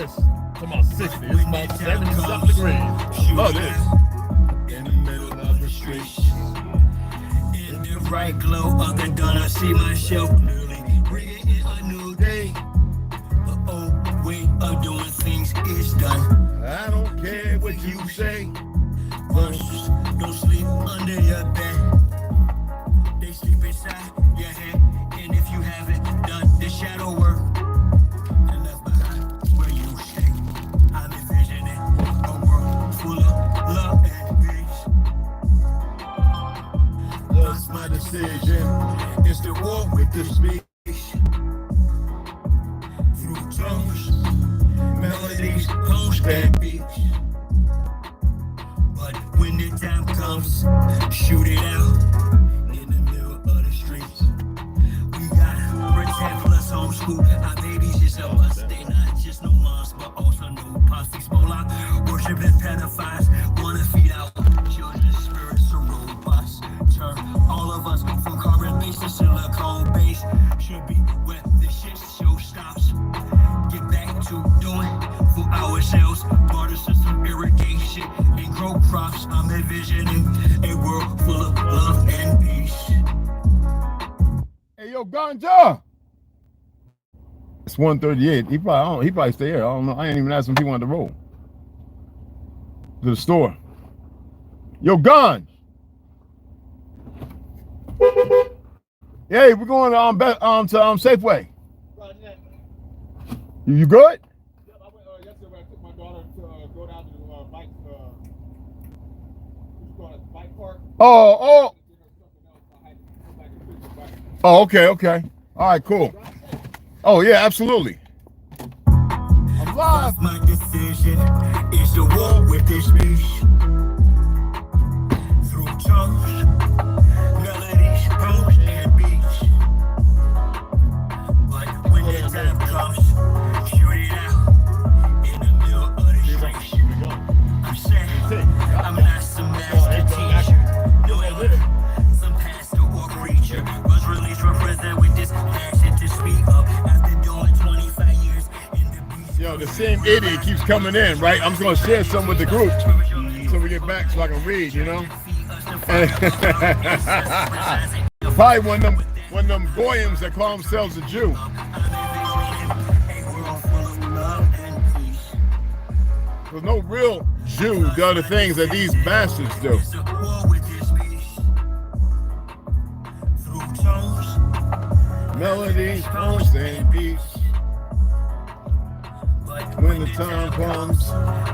this. It's about 60. It's about 70-something degrees. Love this. In the middle of the street. In the bright glow of the dawn, I see myself bringing in a new day. The old way of doing things is done. I don't care what you say. Don't sleep under your bed. They sleep inside your head. And if you haven't done the shadow work and left behind where you stay, I'm envisioning a world full of love and peace. Love's my decision. It's the war with the speech. Through tongues, melodies, post and beats. But when the time comes, shoot it out in the middle of the streets. We gotta protect plus homeschool. Our babies just a must. They not just no moms, but also no posses. Mola, worshiping pedophiles, wanna feed out children's spirits or robots. Turn all of us from carbon based to silicone based. Should be where the shit show stops. Get back to doing for ourselves. Barter system, irrigation, and grow crops. I'm envisioning a world full of love and peace. Hey, yo, Ganja. It's 1:38. He probably stay here. I don't know. I ain't even asked him if he wanted to roll to the store. Yo, Gon. Hey, we're going to Safeway. You good? Yeah, I went yesterday when I took my daughter to go down to the bike park. Oh. Oh, okay. All right, cool. Oh, yeah, absolutely. I'm live. My decision is to war with this beast. Through tongues, melodies, poems, and beats. But when the time comes, shoot it out in the middle of the street. I'm saying I'm not some master teacher. No, some pastor or preacher was released from prison with this passion to speak up after doing 25 years in the beast. Yo, the same idiot keeps coming in, right? I'm just going to share some with the group so we get back so I can read, you know? Probably one of them goyim that call themselves a Jew. There's no real Jew doing the things that these bastards do. Melodies, poems, and beats. When the time comes,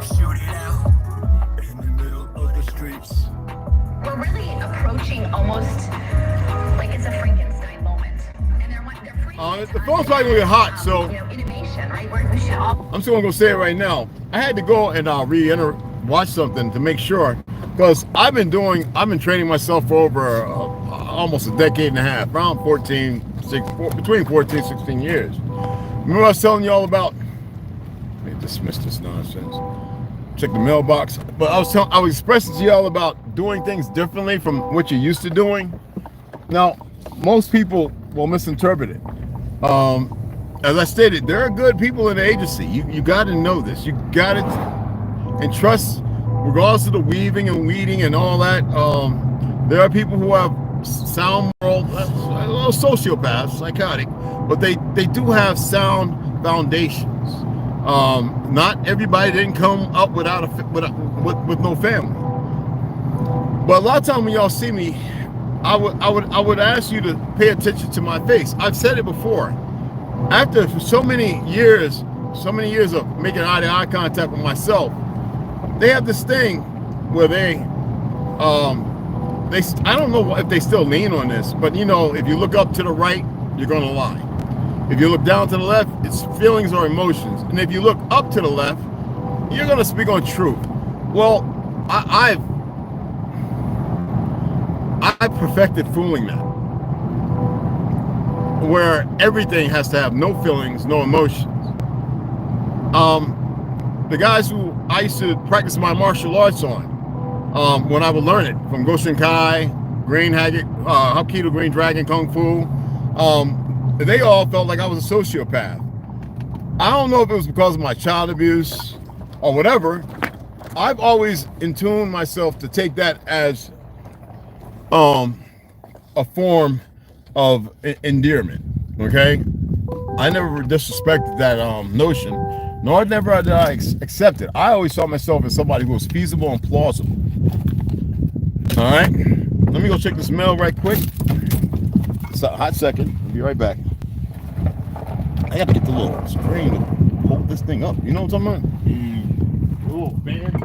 shoot it out in the middle of the streets. We're really approaching almost like it's a Frankenstein moment. And they're the phone's probably gonna get hot, so innovation, right? We should all. I'm still gonna go say it right now. I had to go and watch something to make sure, because I've been training myself for over almost a decade and a half, around between 14 and 16 years. Remember I was telling you all about, let me dismiss this nonsense, check the mailbox, but I was expressing to y'all about doing things differently from what you're used to doing. Now, most people will misinterpret it. As I stated, there are good people in the agency. You got to know this. You got to, and trust, regardless of the weaving and weeding and all that, there are people who have sound moral, sociopaths, psychotic, but they do have sound foundations. Not everybody didn't come up with no family. But a lot of times when y'all see me, I would ask you to pay attention to my face. I've said it before. After so many years of making eye-to-eye contact with myself, they have this thing where I don't know if they still lean on this, but you know, if you look up to the right, you're gonna lie. If you look down to the left, it's feelings or emotions. And if you look up to the left, you're gonna speak on truth. Well, I perfected fooling that, where everything has to have no feelings, no emotions. The guys who I used to practice my martial arts on, when I would learn it from Goshen Kai, Green Haggock, Hapkido, Green Dragon, Kung Fu, they all felt like I was a sociopath. I don't know if it was because of my child abuse or whatever. I've always in tuned myself to take that as a form of endearment. Okay, I never disrespected that notion, nor never did I accept it. I always saw myself as somebody who was feasible and plausible. All right, let me go check this mail right quick. It's a hot second. I'll be right back. I gotta get the little screen to hold this thing up. You know what I'm talking about? Oh, man.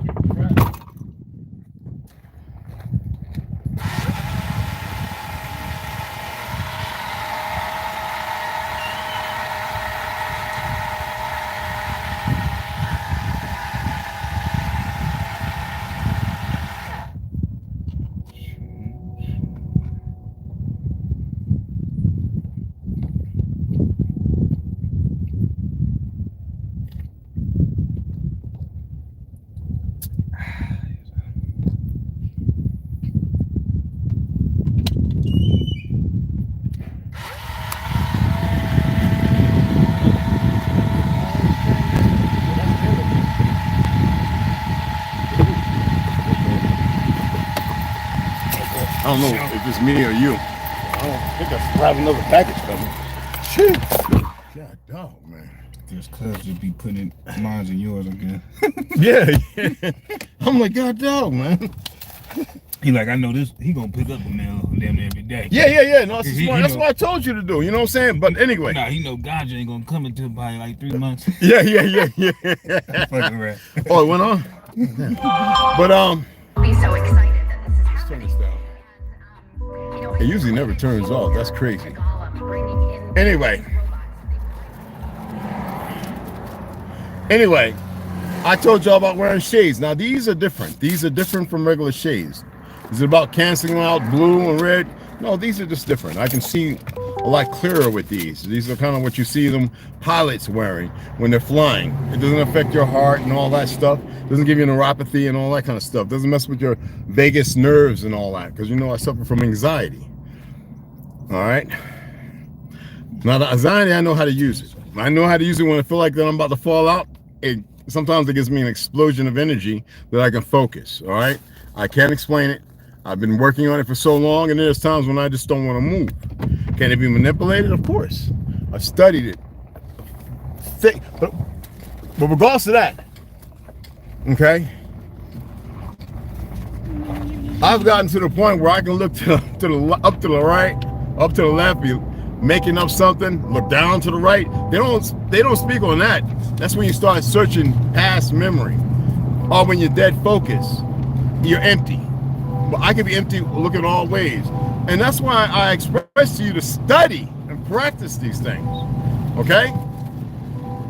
I don't know if it's me or you. I don't think I still have another package coming. Shit. God dog, man. Just cuz you be putting mine and yours again. Yeah. I'm like, God dog, man. He like, I know this. He gonna pick up the mail damn near every day. Yeah. No, that's what I told you to do. You know what I'm saying? But anyway. Nah, he know Ganja ain't gonna come until probably like 3 months. Yeah. Fucking right. Oh, it went on? But Be so excited that this is let's turn happening. this down. You know, It usually never turns off. That's crazy. bringing in Anyway, I told y'all about wearing shades. Now these are different. These are different from regular shades. Is it about canceling out blue and red? No, these are just different. I can see a lot clearer with these. These are kind of what you see them pilots wearing when they're flying. It doesn't affect your heart and all that stuff. It doesn't give you neuropathy and all that kind of stuff. It doesn't mess with your vagus nerves and all that, because you know I suffer from anxiety. All right. Now the anxiety, I know how to use it. I know how to use it when I feel like that I'm about to fall out. Sometimes it gives me an explosion of energy that I can focus. All right. I can't explain it. I've been working on it for so long, and there's times when I just don't want to move. Can it be manipulated? Of course. I've studied it. But regardless of that, okay, I've gotten to the point where I can look up to the right, up to the left, be making up something, look down to the right. They don't speak on that. That's when you start searching past memory, or when you're dead focus, you're empty. But I can be empty looking all ways. And that's why I express to you to study and practice these things. Okay?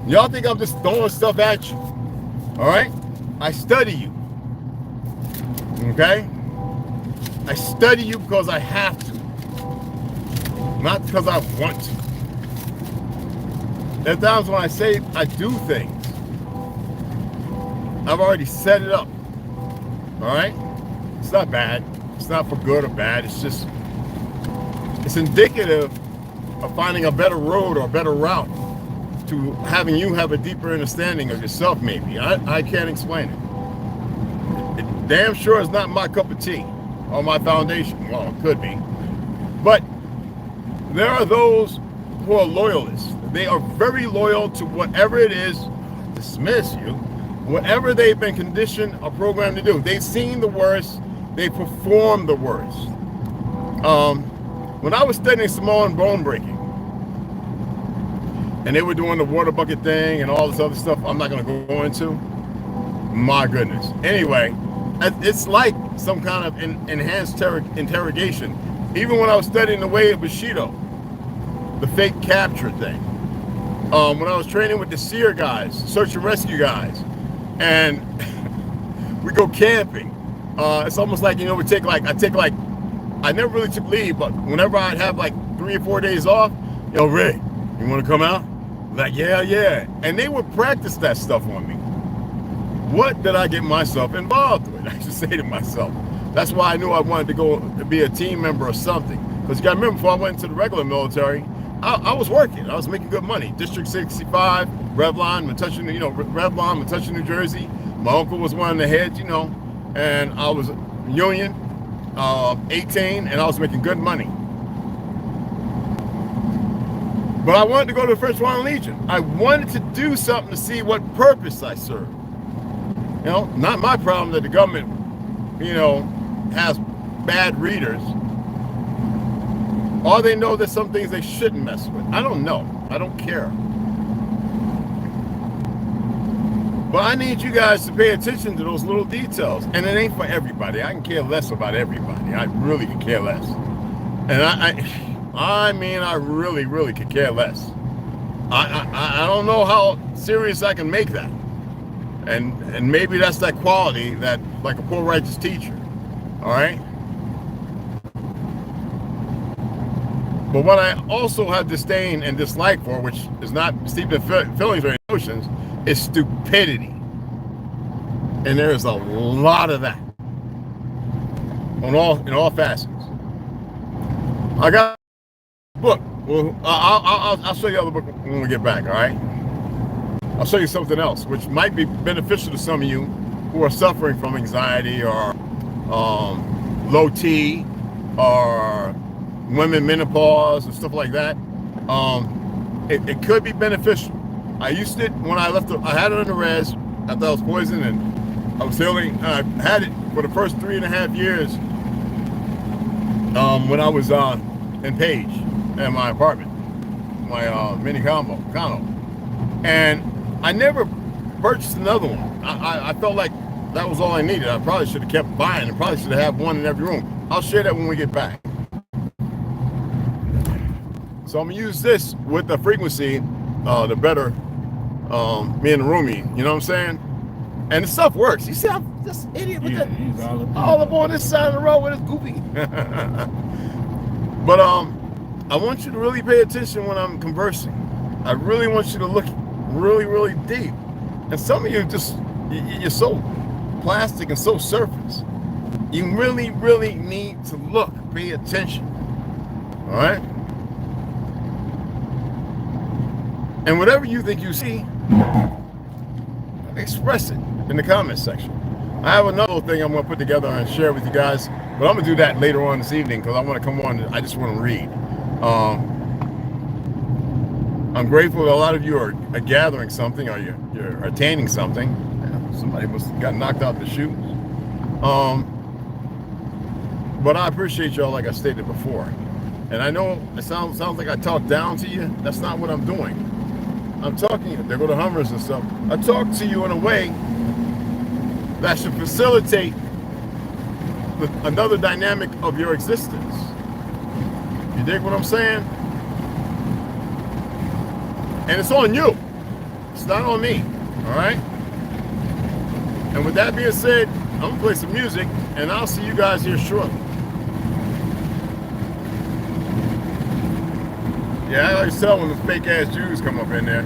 Y'all think I'm just throwing stuff at you. All right? I study you. Okay? I study you because I have to. Not because I want to. There are times when I say I do things. I've already set it up. All right? It's not bad. It's not for good or bad. It's just, it's indicative of finding a better road or a better route to having you have a deeper understanding of yourself, maybe. I can't explain it. It damn sure is not my cup of tea or my foundation. Well, it could be. But there are those who are loyalists. They are very loyal to whatever it is, dismiss you, whatever they've been conditioned or programmed to do. They've seen the worst. They perform the worst. When I was studying Samoan bone breaking, and they were doing the water bucket thing and all this other stuff I'm not going to go into, my goodness. Anyway, it's like some kind of enhanced interrogation. Even when I was studying the way of Bushido, the fake capture thing. When I was training with the SEER guys, search and rescue guys, and we go camping. It's almost like, you know, I never really took leave, but whenever I'd have like 3 or 4 days off, yo, Ray, you want to come out? Like, yeah. And they would practice that stuff on me. What did I get myself involved with? I should say to myself. That's why I knew I wanted to go to be a team member or something. Because you got to remember, before I went into the regular military, I was working. I was making good money. District 65, Revlon, Metuchen, Revlon, Metuchen, New Jersey. My uncle was one of the heads, and I was union, 18, and I was making good money. But I wanted to go to the French Royal Legion. I wanted to do something to see what purpose I serve. Not my problem that the government, has bad readers. Or they know there's some things they shouldn't mess with. I don't know. I don't care. But I need you guys to pay attention to those little details. And it ain't for everybody. I can care less about everybody. I really can care less. And I mean, I really, really could care less. I don't know how serious I can make that. And maybe that's that quality that, like a poor righteous teacher. All right? But what I also have disdain and dislike for, which is not steeped in feelings or emotions, is stupidity. And there is a lot of that in all facets. I got a book. Well, I'll show you the other book when we get back, all right? I'll show you something else, which might be beneficial to some of you who are suffering from anxiety or low T or women menopause and stuff like that. It could be beneficial. I used it when I left. I had it in the res after I was poisoned, and I was healing. I had it for the first 3.5 years when I was in Page in my apartment, my mini condo, and I never purchased another one. I felt like that was all I needed. I probably should have kept buying, and probably should have had one in every room. I'll share that when we get back. So I'm gonna use this with the frequency, the better, me and the roomie, you know what I'm saying? And the stuff works. You see, I'm this idiot with all up on this side of the road with this goofy. But I want you to really pay attention when I'm conversing. I really want you to look really, really deep. And some of you you're so plastic and so surface. You really, really need to look, pay attention. All right? And whatever you think you see, express it in the comment section. I have another thing I'm going to put together and share with you guys, but I'm going to do that later on this evening because I want to come on. I just want to read. I'm grateful that a lot of you are gathering something or you're attaining something. Somebody must have got knocked out the shoes. But I appreciate y'all, like I stated before. And I know it sounds like I talk down to you. That's not what I'm doing. I'm talking, there go the Hummers and stuff. I talk to you in a way that should facilitate another dynamic of your existence. You dig what I'm saying? And it's on you. It's not on me. All right? And with that being said, I'm going to play some music, and I'll see you guys here shortly. Yeah, I always tell when the fake-ass Jews come up in there.